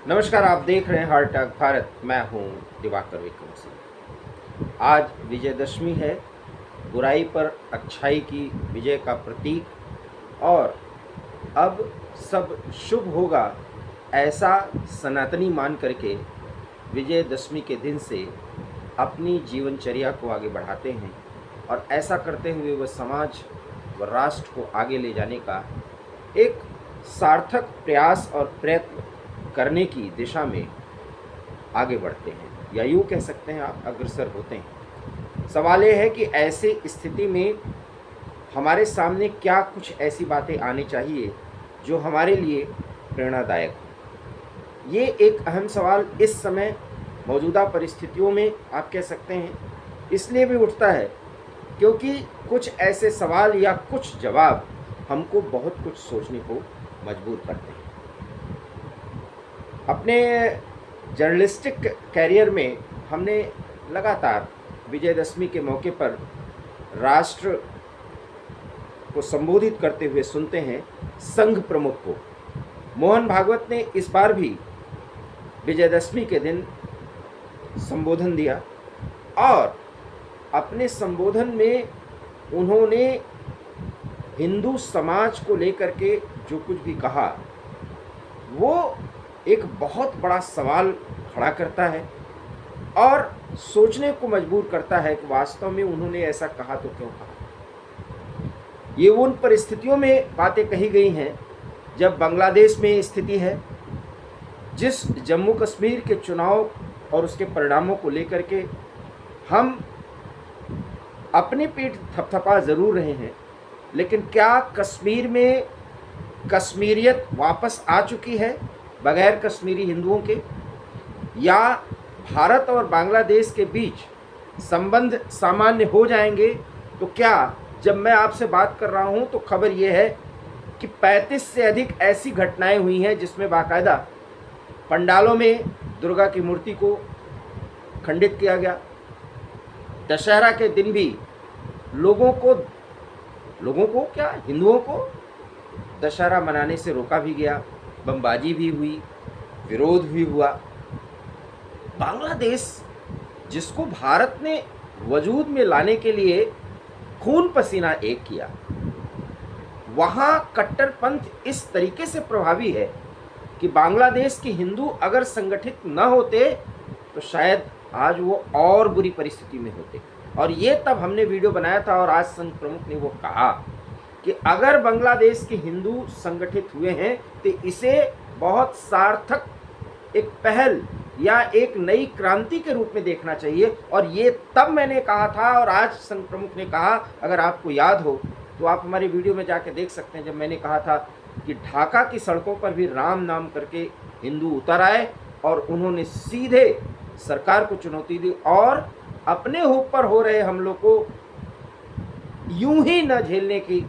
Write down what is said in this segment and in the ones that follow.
नमस्कार, आप देख रहे हैं हार्ट टॉक भारत। मैं हूं दिवाकर विक्रम सिंह। आज विजयदशमी है, बुराई पर अच्छाई की विजय का प्रतीक। और अब सब शुभ होगा, ऐसा सनातनी मान करके विजयदशमी के दिन से अपनी जीवनचर्या को आगे बढ़ाते हैं। और ऐसा करते हुए वह समाज व राष्ट्र को आगे ले जाने का एक सार्थक प्रयास और प्रयत्न करने की दिशा में आगे बढ़ते हैं, या यूँ कह सकते हैं आप अग्रसर होते हैं। सवाल ये है कि ऐसे स्थिति में हमारे सामने क्या कुछ ऐसी बातें आनी चाहिए जो हमारे लिए प्रेरणादायक हो। ये एक अहम सवाल इस समय मौजूदा परिस्थितियों में आप कह सकते हैं इसलिए भी उठता है क्योंकि कुछ ऐसे सवाल या कुछ जवाब हमको बहुत कुछ सोचने को मजबूर करते हैं। अपने जर्नलिस्टिक कैरियर में हमने लगातार विजयदशमी के मौके पर राष्ट्र को संबोधित करते हुए सुनते हैं संघ प्रमुख को। मोहन भागवत ने इस बार भी विजयदशमी के दिन संबोधन दिया और अपने संबोधन में उन्होंने हिंदू समाज को लेकर के जो कुछ भी कहा वो एक बहुत बड़ा सवाल खड़ा करता है और सोचने को मजबूर करता है कि वास्तव में उन्होंने ऐसा कहा तो क्यों कहा। ये उन परिस्थितियों में बातें कही गई हैं जब बांग्लादेश में स्थिति है, जिस जम्मू कश्मीर के चुनाव और उसके परिणामों को लेकर के हम अपनी पीठ थपथपा ज़रूर रहे हैं, लेकिन क्या कश्मीर में कश्मीरियत वापस आ चुकी है बगैर कश्मीरी हिंदुओं के, या भारत और बांग्लादेश के बीच संबंध सामान्य हो जाएंगे। तो क्या जब मैं आपसे बात कर रहा हूं तो खबर यह है कि 35 से अधिक ऐसी घटनाएं हुई हैं जिसमें बाकायदा पंडालों में दुर्गा की मूर्ति को खंडित किया गया। दशहरा के दिन भी लोगों को क्या, हिंदुओं को दशहरा मनाने से रोका भी गया, बमबाजी भी हुई, विरोध भी हुआ। बांग्लादेश जिसको भारत ने वजूद में लाने के लिए खून पसीना एक किया, वहाँ कट्टरपंथ इस तरीके से प्रभावी है कि बांग्लादेश के हिंदू अगर संगठित न होते तो शायद आज वो और बुरी परिस्थिति में होते। और ये तब हमने वीडियो बनाया था और आज संघ प्रमुख ने वो कहा कि अगर बांग्लादेश के हिंदू संगठित हुए हैं तो इसे बहुत सार्थक एक पहल या एक नई क्रांति के रूप में देखना चाहिए। और ये तब मैंने कहा था और आज संघ प्रमुख ने कहा, अगर आपको याद हो तो आप हमारे वीडियो में जाके देख सकते हैं, जब मैंने कहा था कि ढाका की सड़कों पर भी राम नाम करके हिंदू उतर आए और उन्होंने सीधे सरकार को चुनौती दी और अपने ऊपर हो रहे हमलों को यूं ही न झेलने की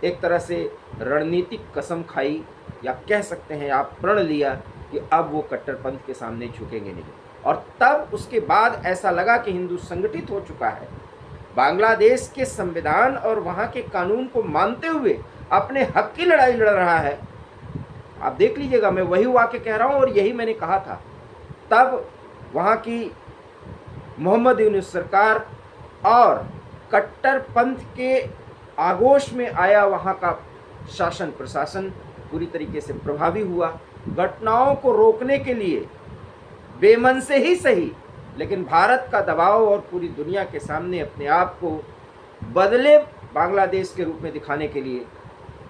एक तरह से रणनीतिक कसम खाई, या कह सकते हैं आप प्रण लिया कि अब वो कट्टरपंथ के सामने झुकेंगे नहीं। और तब उसके बाद ऐसा लगा कि हिंदू संगठित हो चुका है, बांग्लादेश के संविधान और वहाँ के कानून को मानते हुए अपने हक की लड़ाई लड़ रहा है। आप देख लीजिएगा, मैं वही वाक्य कह रहा हूँ और यही मैंने कहा था। तब वहाँ की मोहम्मद यूनुस सरकार और कट्टरपंथ के आगोश में आया वहाँ का शासन प्रशासन पूरी तरीके से प्रभावी हुआ। घटनाओं को रोकने के लिए बेमन से ही सही, लेकिन भारत का दबाव और पूरी दुनिया के सामने अपने आप को बदले बांग्लादेश के रूप में दिखाने के लिए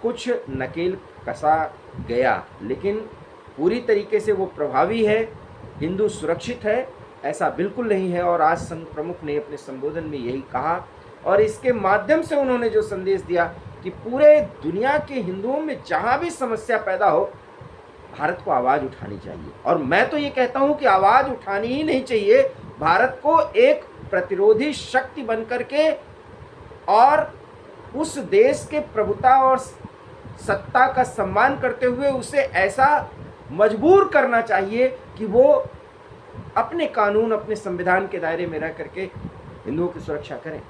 कुछ नकेल कसा गया, लेकिन पूरी तरीके से वो प्रभावी है। हिंदू सुरक्षित है ऐसा बिल्कुल नहीं है। और आज संघ प्रमुख ने अपने संबोधन में यही कहा और इसके माध्यम से उन्होंने जो संदेश दिया कि पूरे दुनिया के हिंदुओं में जहाँ भी समस्या पैदा हो, भारत को आवाज़ उठानी चाहिए। और मैं तो ये कहता हूँ कि आवाज़ उठानी ही नहीं चाहिए, भारत को एक प्रतिरोधी शक्ति बन करके और उस देश के प्रभुता और सत्ता का सम्मान करते हुए उसे ऐसा मजबूर करना चाहिए कि वो अपने कानून, अपने संविधान के दायरे में रह करके हिंदुओं की सुरक्षा करें।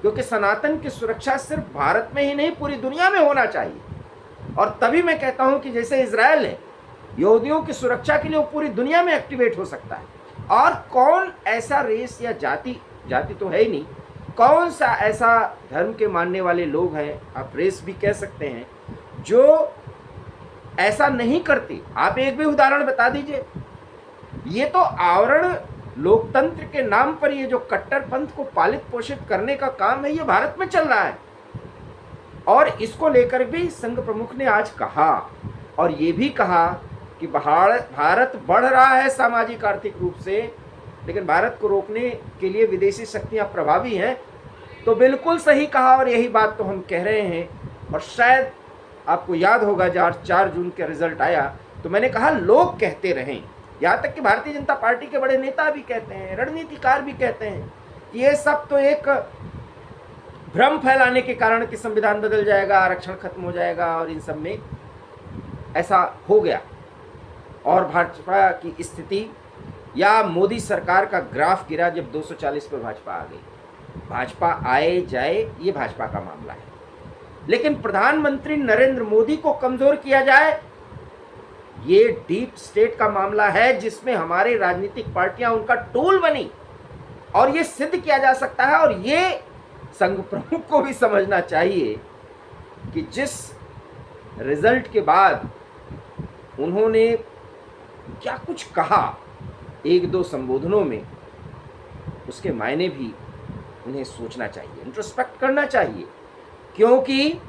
क्योंकि सनातन की सुरक्षा सिर्फ भारत में ही नहीं पूरी दुनिया में होना चाहिए। और तभी मैं कहता हूं कि जैसे इजराइल है यहूदियों की सुरक्षा के लिए वो पूरी दुनिया में एक्टिवेट हो सकता है। और कौन ऐसा रेस या जाति, जाति तो है ही नहीं, कौन सा ऐसा धर्म के मानने वाले लोग हैं, आप रेस भी कह सकते हैं, जो ऐसा नहीं करती? आप एक भी उदाहरण बता दीजिए। ये तो आवरण लोकतंत्र के नाम पर ये जो कट्टरपंथ को पालित पोषित करने का काम है, ये भारत में चल रहा है। और इसको लेकर भी संघ प्रमुख ने आज कहा, और ये भी कहा कि भारत बढ़ रहा है सामाजिक आर्थिक रूप से, लेकिन भारत को रोकने के लिए विदेशी शक्तियां प्रभावी हैं। तो बिल्कुल सही कहा, और यही बात तो हम कह रहे हैं। और शायद आपको याद होगा जब 4 जून का रिजल्ट आया तो मैंने कहा लोग कहते रहें, यहाँ तक कि भारतीय जनता पार्टी के बड़े नेता भी कहते हैं, रणनीतिकार भी कहते हैं कि ये सब तो एक भ्रम फैलाने के कारण कि संविधान बदल जाएगा, आरक्षण खत्म हो जाएगा, और इन सब में ऐसा हो गया। और भाजपा की स्थिति या मोदी सरकार का ग्राफ गिरा जब 240 पर भाजपा आ गई। भाजपा आए जाए ये भाजपा का मामला है, लेकिन प्रधानमंत्री नरेंद्र मोदी को कमजोर किया जाए ये डीप स्टेट का मामला है, जिसमें हमारी राजनीतिक पार्टियां उनका टूल बनी। और ये सिद्ध किया जा सकता है, और ये संघ प्रमुख को भी समझना चाहिए कि जिस रिजल्ट के बाद उन्होंने क्या कुछ कहा 1-2 संबोधनों में, उसके मायने भी उन्हें सोचना चाहिए, इंट्रोस्पेक्ट करना चाहिए। क्योंकि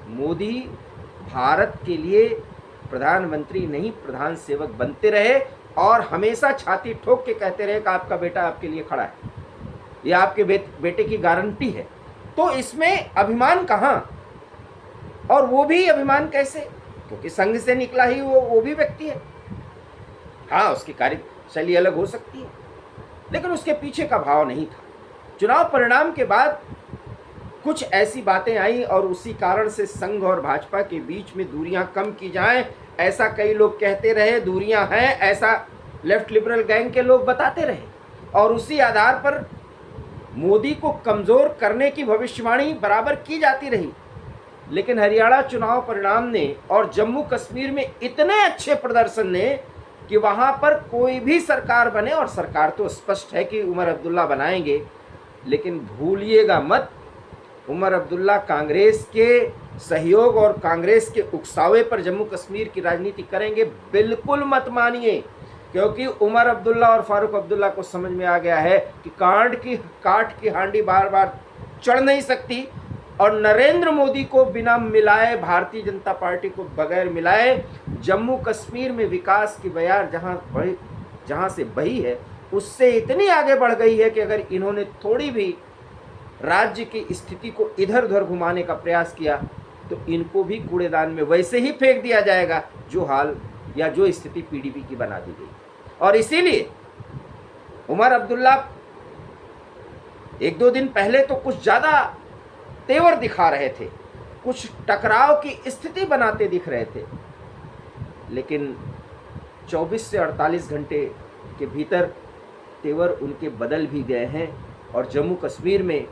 मोदी भारत के लिए प्रधानमंत्री नहीं प्रधान सेवक बनते रहे, और हमेशा छाती ठोक के कहते रहे कि आपका बेटा आपके लिए खड़ा है, यह आपके बेटे की गारंटी है। तो इसमें अभिमान कहाँ? और वो भी अभिमान कैसे? क्योंकि संघ से निकला ही वो भी व्यक्ति है। हाँ, उसकी कार्यशैली अलग हो सकती है, लेकिन उसके पीछे का भाव नहीं था। चुनाव परिणाम के बाद कुछ ऐसी बातें आई, और उसी कारण से संघ और भाजपा के बीच में दूरियां कम की जाएं, ऐसा कई लोग कहते रहे। दूरियां हैं ऐसा लेफ्ट लिबरल गैंग के लोग बताते रहे, और उसी आधार पर मोदी को कमजोर करने की भविष्यवाणी बराबर की जाती रही। लेकिन हरियाणा चुनाव परिणाम ने और जम्मू कश्मीर में इतने अच्छे प्रदर्शन ने कि वहां पर कोई भी सरकार बने, और सरकार तो स्पष्ट है कि उमर अब्दुल्ला बनाएंगे, लेकिन भूलिएगा मत, उमर अब्दुल्ला कांग्रेस के सहयोग और कांग्रेस के उकसावे पर जम्मू कश्मीर की राजनीति करेंगे, बिल्कुल मत मानिए। क्योंकि उमर अब्दुल्ला और फारूक अब्दुल्ला को समझ में आ गया है कि काठ की हांडी बार बार चढ़ नहीं सकती, और नरेंद्र मोदी को बिना मिलाए, भारतीय जनता पार्टी को बगैर मिलाए, जम्मू कश्मीर में विकास की बयार जहां से बही है उससे इतनी आगे बढ़ गई है कि अगर इन्होंने थोड़ी भी राज्य की स्थिति को इधर उधर घुमाने का प्रयास किया तो इनको भी कूड़ेदान में वैसे ही फेंक दिया जाएगा जो हाल या जो स्थिति पीडीपी की बना दी गई। और इसीलिए उमर अब्दुल्ला 1-2 दिन पहले तो कुछ ज़्यादा तेवर दिखा रहे थे, कुछ टकराव की स्थिति बनाते दिख रहे थे, लेकिन 24 से 48 घंटे के भीतर तेवर उनके बदल भी गए हैं। और जम्मू कश्मीर में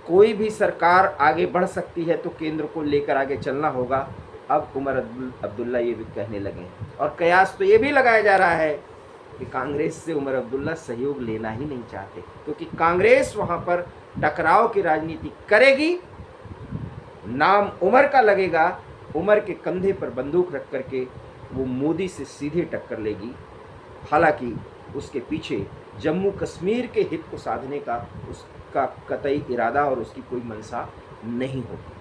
कोई भी सरकार आगे बढ़ सकती है तो केंद्र को लेकर आगे चलना होगा। अब उमर अब्दुल्ला ये भी कहने लगे हैं, और कयास तो ये भी लगाया जा रहा है कि कांग्रेस से उमर अब्दुल्ला सहयोग लेना ही नहीं चाहते, क्योंकि कांग्रेस वहाँ पर टकराव की राजनीति करेगी, नाम उमर का लगेगा, उमर के कंधे पर बंदूक रख करके वो मोदी से सीधे टक्कर लेगी। हालांकि उसके पीछे जम्मू कश्मीर के हित को साधने का उसका कतई इरादा और उसकी कोई मंशा नहीं होती।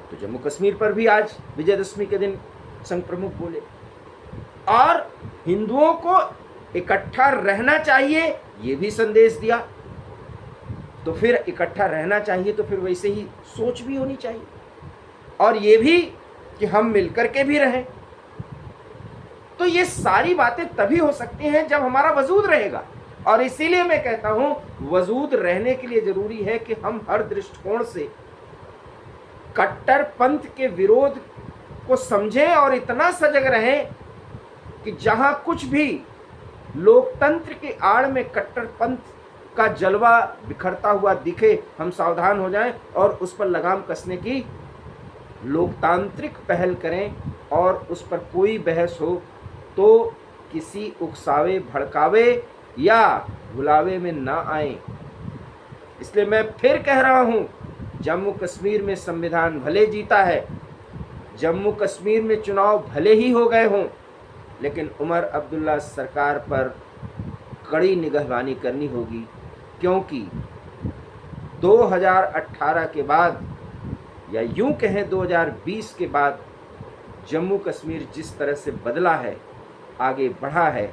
तो जम्मू कश्मीर पर भी आज विजयदशमी के दिन संघ प्रमुख बोले, और हिंदुओं को इकट्ठा रहना चाहिए ये भी संदेश दिया। तो फिर इकट्ठा रहना चाहिए तो फिर वैसे ही सोच भी होनी चाहिए, और ये भी कि हम मिलकर के भी रहें। तो ये सारी बातें तभी हो सकती हैं जब हमारा वजूद रहेगा, और इसीलिए मैं कहता हूं वजूद रहने के लिए जरूरी है कि हम हर दृष्टिकोण से कट्टरपंथ के विरोध को समझें और इतना सजग रहें कि जहां कुछ भी लोकतंत्र की आड़ में कट्टरपंथ का जलवा बिखरता हुआ दिखे हम सावधान हो जाएं और उस पर लगाम कसने की लोकतांत्रिक पहल करें। और उस पर कोई बहस हो तो किसी उकसावे भड़कावे या बुलावे में ना आए। इसलिए मैं फिर कह रहा हूं, जम्मू कश्मीर में संविधान भले जीता है, जम्मू कश्मीर में चुनाव भले ही हो गए हों, लेकिन उमर अब्दुल्ला सरकार पर कड़ी निगहबानी करनी होगी, क्योंकि 2018 के बाद या यूं कहें 2020 के बाद जम्मू कश्मीर जिस तरह से बदला है, आगे बढ़ा है,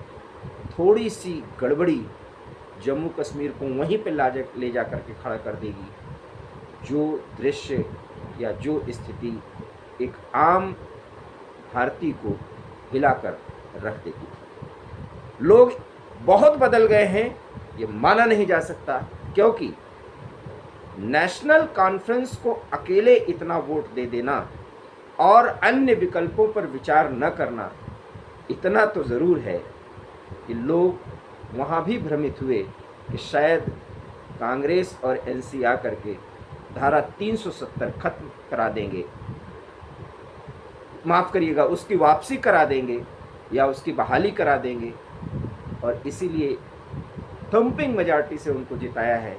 थोड़ी सी गड़बड़ी जम्मू कश्मीर को वहीं पे ले जा करके खड़ा कर देगी। जो दृश्य या जो स्थिति एक आम भारतीय को हिलाकर रख देगी। लोग बहुत बदल गए हैं, ये माना नहीं जा सकता, क्योंकि नेशनल कॉन्फ्रेंस को अकेले इतना वोट दे देना और अन्य विकल्पों पर विचार न करना, इतना तो ज़रूर है कि लोग वहाँ भी भ्रमित हुए कि शायद कांग्रेस और एनसी आकर के धारा 370 खत्म करा देंगे, माफ़ करिएगा, उसकी वापसी करा देंगे या उसकी बहाली करा देंगे, और इसीलिए थम्पिंग मेजॉरिटी से उनको जिताया है।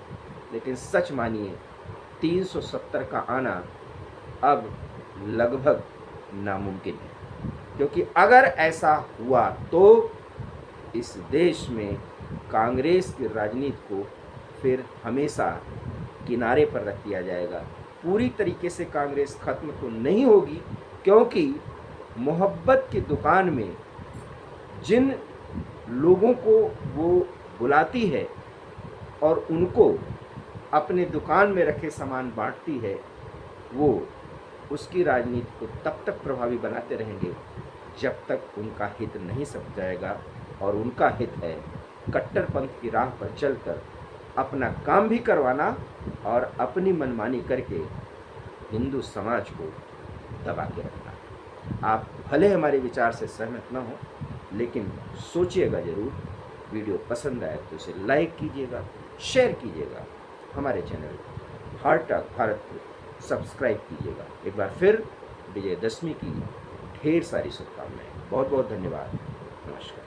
लेकिन सच मानिए 370 का आना अब लगभग नामुमकिन है, क्योंकि अगर ऐसा हुआ तो इस देश में कांग्रेस की राजनीति को फिर हमेशा किनारे पर रख दिया जाएगा। पूरी तरीके से कांग्रेस खत्म तो नहीं होगी, क्योंकि मोहब्बत की दुकान में जिन लोगों को वो बुलाती है और उनको अपने दुकान में रखे सामान बांटती है, वो उसकी राजनीति को तब तक प्रभावी बनाते रहेंगे जब तक उनका हित नहीं समझ जाएगा। और उनका हित है कट्टरपंथ की राह पर चलकर अपना काम भी करवाना और अपनी मनमानी करके हिंदू समाज को दबा के रखना। आप भले हमारे विचार से सहमत न हो, लेकिन सोचिएगा ज़रूर। वीडियो पसंद आए तो इसे लाइक कीजिएगा, शेयर कीजिएगा, हमारे चैनल हार्ट टॉक भारत को सब्सक्राइब कीजिएगा। एक बार फिर विजयदशमी की ढेर सारी शुभकामनाएं। बहुत बहुत धन्यवाद। नमस्कार।